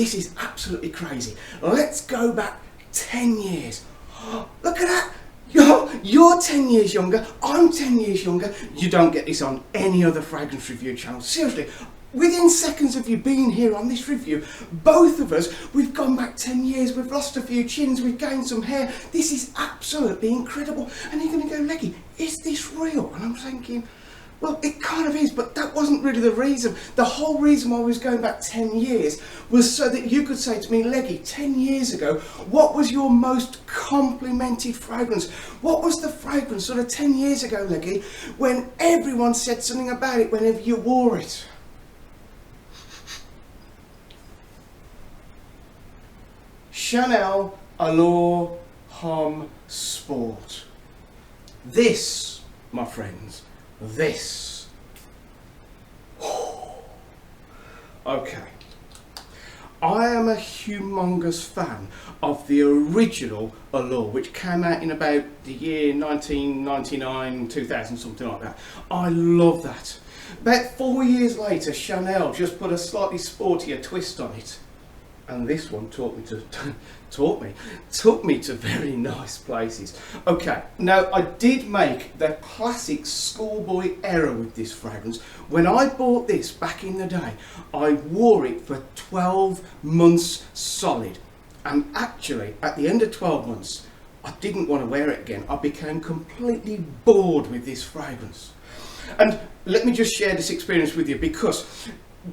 this is absolutely crazy. Let's go back 10 years. Look at that. You're 10 years younger, I'm 10 years younger. You don't get this on any other fragrance review channel. Seriously, within seconds of you being here on this review, both of us, we've gone back 10 years, we've lost a few chins, we've gained some hair. This is absolutely incredible. And you're going to go, Leggy, is this real? And I'm thinking, well, it kind of is, but that wasn't really the reason. The whole reason why I was going back 10 years was so that you could say to me, Leggy, 10 years ago, what was your most complimented fragrance? What was the fragrance sort of 10 years ago, Leggy, when everyone said something about it whenever you wore it? Chanel Allure Homme Sport. This, my friends, this. Okay. I am a humongous fan of the original Allure, which came out in about the year 1999, 2000, something like that. I love that. About 4 years later, Chanel just put a slightly sportier twist on it. And this one took me to very nice places. Okay, now I did make the classic schoolboy error with this fragrance. When I bought this back in the day, I wore it for 12 months solid. And actually, at the end of 12 months, I didn't want to wear it again. I became completely bored with this fragrance. And let me just share this experience with you, because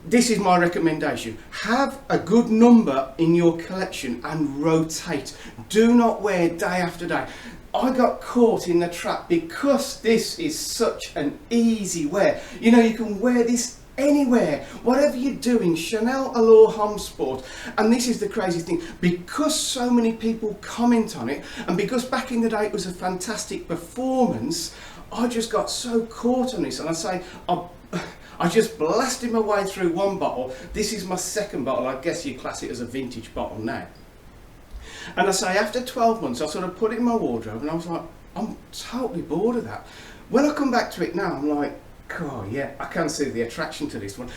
this is my recommendation. Have a good number in your collection and rotate. Do not wear day after day. I got caught in the trap because this is such an easy wear. You know, you can wear this anywhere, whatever you're doing. Chanel Allure Homme Sport. And this is the crazy thing, because so many people comment on it, and because back in the day it was a fantastic performance, I just got so caught on this. And I just blasted my way through one bottle. This is my second bottle. I guess you class it as a vintage bottle now. And I say, after 12 months, I sort of put it in my wardrobe and I was like, I'm totally bored of that. When I come back to it now, I'm like, oh yeah, I can see the attraction to this one.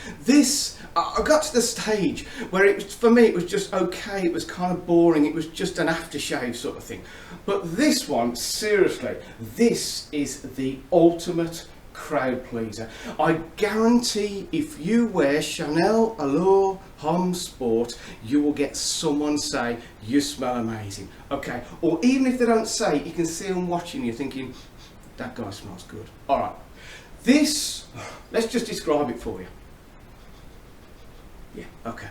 I got to the stage where it was, for me, it was just okay. It was kind of boring. It was just an aftershave sort of thing. But this one, seriously, this is the ultimate crowd pleaser. I guarantee if you wear Chanel Allure Homme Sport, you will get someone say, you smell amazing. Okay, or even if they don't say it, you can see them watching you thinking, that guy smells good. All right, this, let's just describe it for you. Yeah, okay.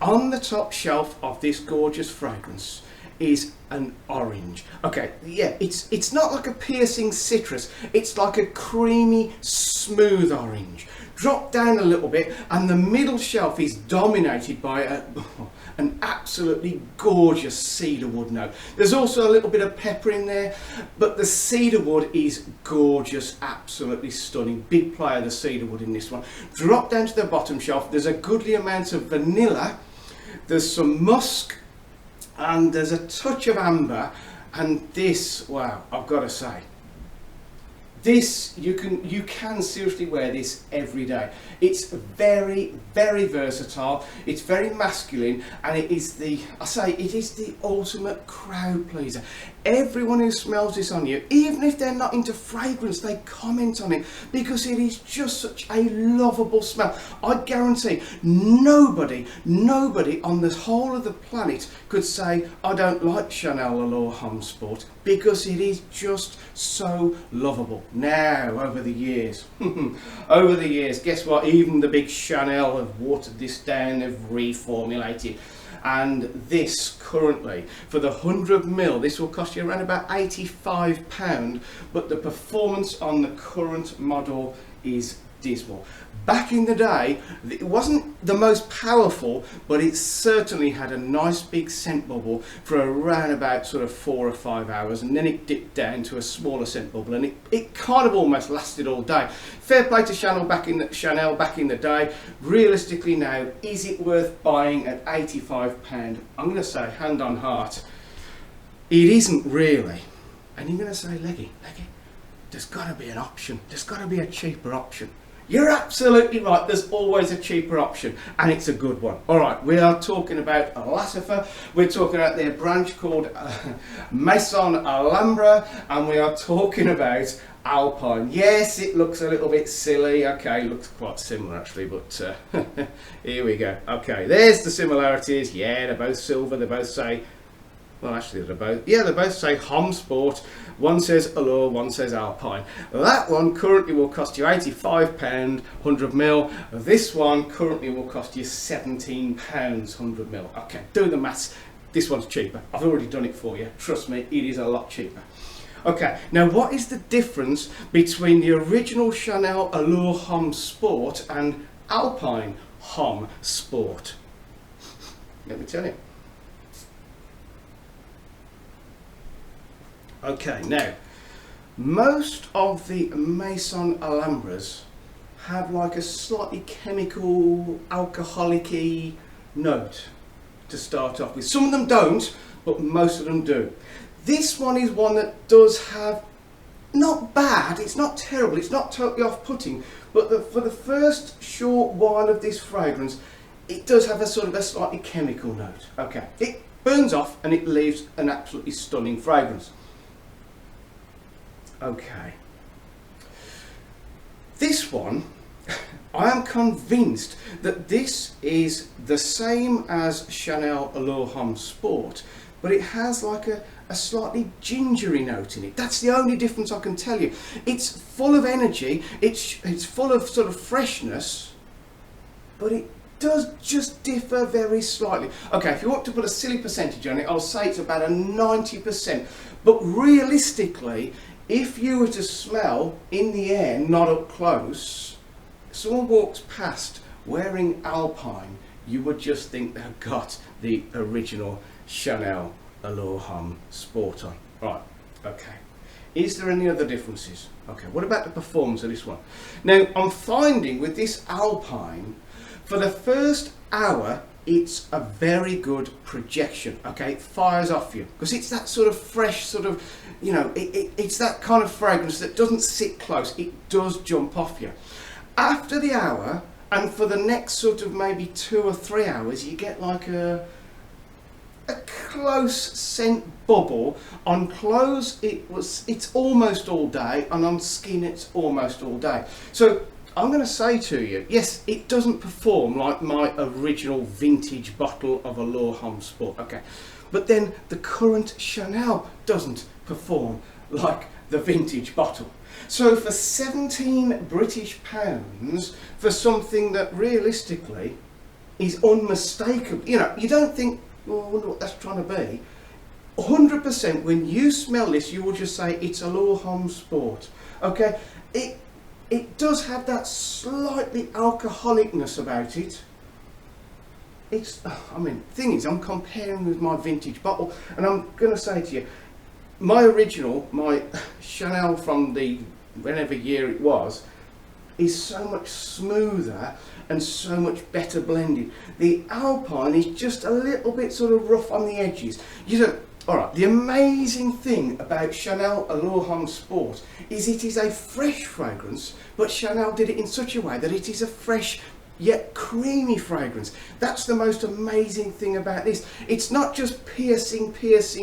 On the top shelf of this gorgeous fragrance is an orange. Okay, yeah, it's not like a piercing citrus, it's like a creamy, smooth orange. Drop down a little bit and the middle shelf is dominated by an absolutely gorgeous cedarwood note. There's also a little bit of pepper in there, but the cedarwood is gorgeous, absolutely stunning. Big player, the cedarwood in this one. Drop down to the bottom shelf, there's a goodly amount of vanilla, there's some musk, and there's a touch of amber. And this, wow, I've got to say, this, you can seriously wear this every day. It's very, very versatile, it's very masculine, and it is the ultimate crowd pleaser. Everyone who smells this on you, even if they're not into fragrance, they comment on it because it is just such a lovable smell. I guarantee nobody on the whole of the planet could say, I don't like Chanel Allure Homme Sport, because it is just so lovable. Now, over the years, guess what? Even the big Chanel have watered this down, they've reformulated. And this currently, for the 100ml, this will cost you around about £85, but the performance on the current model is dismal. Back in the day, it wasn't the most powerful, but it certainly had a nice big scent bubble for around about sort of 4 or 5 hours, and then it dipped down to a smaller scent bubble, and it kind of almost lasted all day. Fair play to Chanel back in the day. Realistically now, is it worth buying at £85? I'm going to say, hand on heart, it isn't really. And you're going to say, Leggy, there's got to be an option. There's got to be a cheaper option. You're absolutely right, there's always a cheaper option, and it's a good one. Alright, we are talking about Lattafa, we're talking about their branch called Maison Alhambra, and we are talking about Alpine. Yes, it looks a little bit silly, okay, it looks quite similar actually, but here we go. Okay, there's the similarities. Yeah, they're both silver, they both say, well actually they both say Homme Sport. One says Allure, one says Alpine. That one currently will cost you £85, 100ml. This one currently will cost you £17, 100ml. Okay, do the maths. This one's cheaper. I've already done it for you. Trust me, it is a lot cheaper. Okay, now what is the difference between the original Chanel Allure Homme Sport and Alpine Homme Sport? Let me tell you. Okay, now, most of the Maison Alhambras have like a slightly chemical, alcoholic-y note to start off with. Some of them don't, but most of them do. This one is one that does have, not bad, it's not terrible, it's not totally off-putting, but for the first short while of this fragrance, it does have a sort of a slightly chemical note. Okay, it burns off and it leaves an absolutely stunning fragrance. Okay, this one, I am convinced that this is the same as Chanel Allure Homme Sport, but it has like a slightly gingery note in it. That's the only difference I can tell you. It's full of energy, it's full of sort of freshness, but it does just differ very slightly. Okay, if you want to put a silly percentage on it, I'll say it's about a 90%, but realistically, if you were to smell in the air, not up close, someone walks past wearing Alpine, you would just think they've got the original Chanel Allure Homme Sport on. Right, okay. Is there any other differences? Okay, what about the performance of this one? Now, I'm finding with this Alpine, for the first hour, it's a very good projection. Okay, it fires off you because it's that sort of fresh sort of, you know, it's that kind of fragrance that doesn't sit close, it does jump off you. After the hour, and for the next sort of maybe 2 or 3 hours, you get like a close scent bubble. On clothes it's almost all day, and on skin it's almost all day. So I'm going to say to you, yes, it doesn't perform like my original vintage bottle of Allure Homme Sport, okay, but then the current Chanel doesn't perform like the vintage bottle. So for 17 British pounds, for something that realistically is unmistakable, you know, you don't think, well, I wonder what that's trying to be. 100% when you smell this, you will just say it's Allure Homme Sport, okay? It does have that slightly alcoholicness about it. It's, I mean, the thing is, I'm comparing with my vintage bottle, and I'm going to say to you, my original, my Chanel from the whenever year it was, is so much smoother and so much better blended. The Alpine is just a little bit sort of rough on the edges. You know, alright, the amazing thing about Chanel Allure Homme Sport is it is a fresh fragrance, but Chanel did it in such a way that it is a fresh yet creamy fragrance. That's the most amazing thing about this. It's not just piercing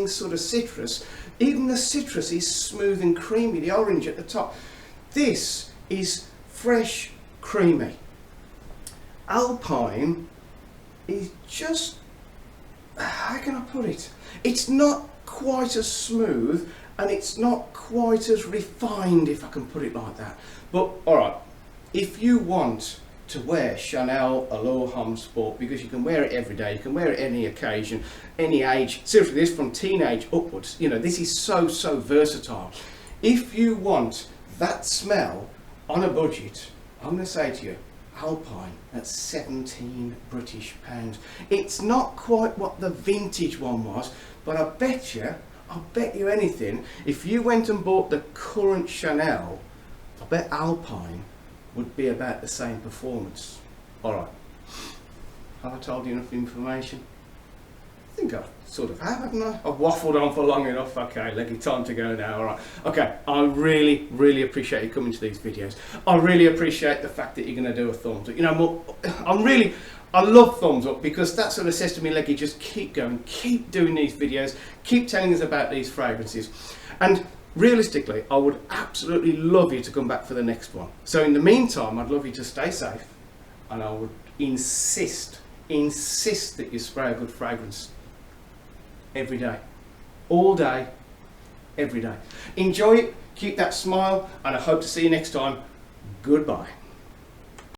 sort of citrus. Even the citrus is smooth and creamy, the orange at the top. This is fresh, creamy. Alpine is just, how can I put it? It's not quite as smooth and it's not quite as refined, if I can put it like that. But alright, if you want to wear Chanel Allure Homme Sport, because you can wear it every day, you can wear it any occasion, any age, seriously, this from teenage upwards, you know, this is so versatile. If you want that smell on a budget, I'm going to say to you, Alpine at 17 British pounds. It's not quite what the vintage one was, but I'll bet you anything, if you went and bought the current Chanel, I bet Alpine would be about the same performance. Alright, have I told you enough information? think I sort of have, haven't I? I've waffled on for long enough. Okay, Leggy, time to go now. All right. Okay, I really appreciate you coming to these videos. I really appreciate the fact that you're going to do a thumbs up. You know, I love thumbs up, because that sort of says to me, Leggy, just keep going, keep doing these videos, keep telling us about these fragrances. And realistically, I would absolutely love you to come back for the next one. So in the meantime, I'd love you to stay safe, and I would insist that you spray a good fragrance every day, all day, every day. Enjoy it, keep that smile, and I hope to see you next time. Goodbye.